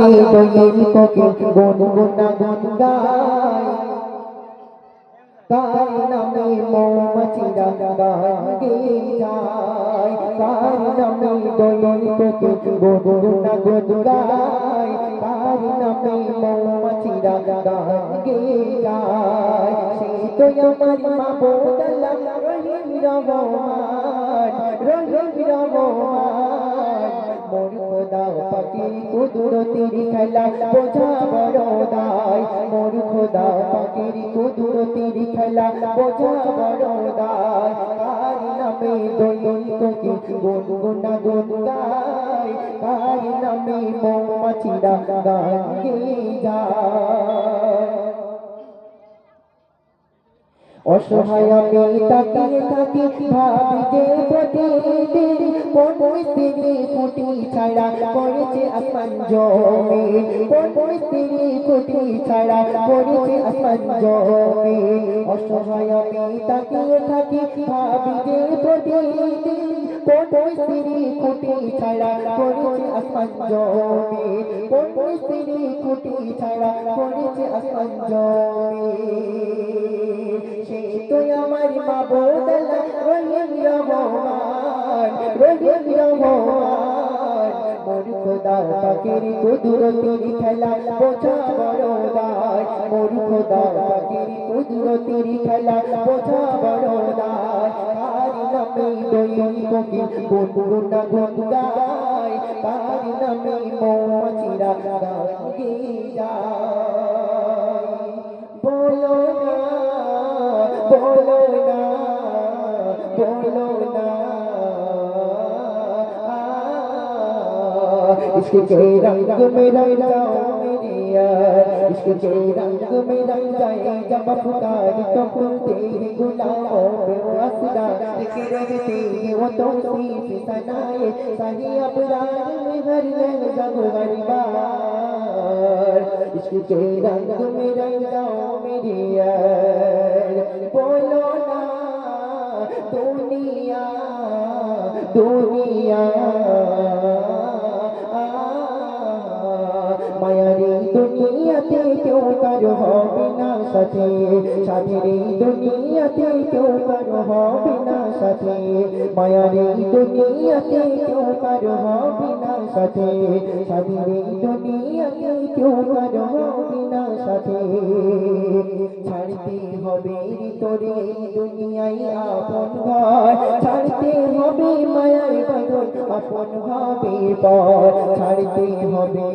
দোয়েল কোকে গুনগুনা গান গায় কার নামে মৌমাছিরা গান গেয়ে যায় কার নামে দোয়েল কোকে গুনগুনা গান গায় কার নামে মৌমাছিরা গান গেয়ে যায় সে তো আমার মাবুদ আল্লাহ রহিম রহমান মোর খোদা পাকের কুদরতের খেলা বোঝা বড় দায় মোর খোদা পাকের কুদরতের খেলা বোঝা বড় দায় কার নামে দোয়েল কোকে গুনগুনা গান গায় কার নামে মৌমাছিরা গান গেয়ে যায় অসহায় আমি তাকিয়ে থাকি ভাবি যে প্রতিদিন কোন স্ত্রী কুটি ছাড়া করেছে আসমান জমিন কোন স্ত্রী কুটি ছাড়া করেছে আসমান জমিন অসহায় আমি তাকিয়ে থাকি ভাবি যে প্রতিদিন কোন স্ত্রী কুটি ছাড়া করেছে আসমান জমিন কোন স্ত্রী কুটি ছাড়া করেছে আসমান জমিন সে তো আমার মাবুদ আল্লাহ রহিম রহমান মোর খোদা পাকের কুদরতের খেলা বোঝা বড় দায় মোর খোদা পাকের কুদরতের খেলা বোঝা বড় দায় কার নামে দোয়েল কোকে গুনগুনা গান গায় কার নামে মৌমাছিরা গান গেয়ে যায় বলো না इश्क के रंग में रंग जाओ मेरी यार इश्क के रंग में रंग जाए जब पुकारी तो खुलते ही गुलाबों पे वो असरा लेके रहते हैं वो तौसीफ सनाए सही अबरार में हर रंग जब हर बार इश्क के रंग में रंग जाओ मेरी यार बोलो ना दुनिया दुनिया মায়ারি দুনিয়াতে কেউ কারো হবে না সাথে সাথেরি দুনিয়াতে কেউ কারো হবে না সাথে মায়ারি দুনিয়াতে কেউ কারো হবে না সাথে সাথেরি দুনিয়াতে কেউ কারো হবে না সাথে ছাড়তে হবে তোরে দুনিয়ায় আপন ঘর ছাড়তে হবে মায়ার বদল আপন হবে পর ছাড়তে হবে